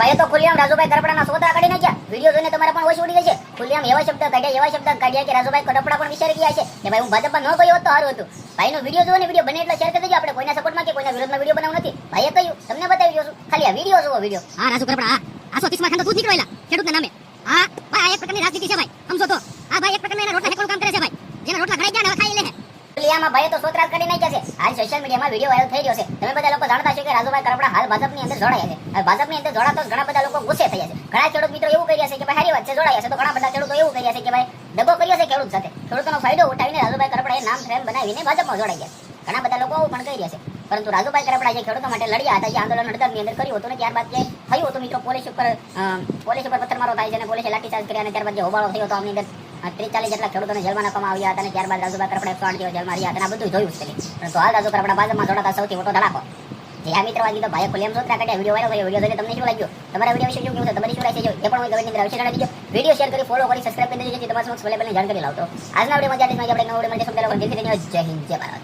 ભાઈ તો ખુલ્લેઆમ રાજુભાઈ કરપડાના સોતરા કાઢી નાખ્યા. વિડીયો જોઈને તમારે પણ હોશ ઉડી જશે. ખુલ્લેઆમ એવા શબ્દ કાઢ્યા કે રાજુભાઈ કરપડા પણ વિચારી ગયા છે કે ભાઈ હું ભાજપમાં ન ગયો હોત તો સારું હતું. ભાઈનો વિડીયો જોવો ને, વિડીયો બને એટલે શેર કરી દેજો. આપણે કોઈના સપોર્ટમાં કે કોઈના વિરોધમાં વિડીયો બનાવવું નથી. ભાઈએ કહ્યું તમને બતાવી દઉં છું, ખાલી આ વિડીયો જોવો. વિડીયો હા રાજુ કરપડા, હા 830 માં ખાંડો દૂધ નીકળેલા ખેડૂતના નામે. હા ભાઈ આ એક પ્રકારની રાજનીતિ છે ભાઈ, સમજો તો. આ ભાઈ એક પ્રકારના એના રોટલા હેકવાનું કામ કરે છે ભાઈ. જેના રોટલા ઘડાઈ ગયા ને હવે ખાઈ લે. ખુલ્લેઆમ ભાઈએ તો સોતરા કાઢી નાખ્યા છે. હાલ સોશિયલ મીડિયામાં વિડીયો વાયરલ થઈ રહ્યો છે. તમે બધા લોકો જાણતા છો કે રાજુભાઈ કરપડા હાલ ભાજપની અંદર જોડાયા છે. હવે ભાજપની અંદર જોડાતા ઘણા બધા લોકો ગુસ્સે થયા છે. ઘણા ખેડૂત મિત્રો એવું કહી રહ્યા છે કે ભાઈ સારી વાત છે જોડાયા છે, તો ઘણા બધા ખેડૂતો એવું કહી રહ્યા છે કે ભાઈ દગો કર્યો છે ખેડૂત સાથે. ખેડૂતોનો ફાયદો ઉઠાવીને રાજુભાઈ કરપડાએ નામ ફ્રેમ બનાવીને ભાજપમાં જોડાઈ ગયા. ઘણા બધા લોકો આવું પણ કહી રહ્યા છે. પરંતુ રાજુભાઈ કરપડા જે ખેડૂતો માટે લડ્યા હતા, જે આંદોલન હડતાલની અંદર કર્યું હતું ને, ત્યારબાદ જે થયું હતું મિત્રો, પોલીસ ઉપર પથ્થરમારો થાય છે અને પોલીસે લાઠીચાર્જ કર્યા અને ત્યારબાદ જે હોબાળો થયો હતો આમની અંદર 30-40 જેટલા ખેડૂતોને જેલમાં નાખવામાં આવ્યા હતા અને ત્યારબાદ રાજુભાઈ કરપડા 108 દિવસ જેલમાં રહ્યા હતા. આ બધું જોયું છે. પરંતુ હાલ રાજુ કરપડા ભાજપમાં જોડાતા સૌથી મોટો ધડાકો. જે આ મિત્રવાદી તો ભાઈ ખુલ્લેઆમ સોતરા કાઢ્યા. વિડીયો વાયરલ થયો. વિડીયો જોઈને તમને શું લાગ્યું? તમારા વિડીયો વિશે શું કહેવું છે? તમારી શું રાય છે? એ પણ હું કમેન્ટ ની અંદર અવશ્ય જણાવી દેજો. વિડીયો શેર કરી, ફોલો કરી, સબસ્ક્રાઇબ કરી દેજો જેથી તમારા સમક્ષ અવેલેબલ જાણકારી લાવતો. આજના વિડીયોમાં જાણીને આપણે નવો વિડીયો મળીશું. જય હિન્દ, જય ભારત.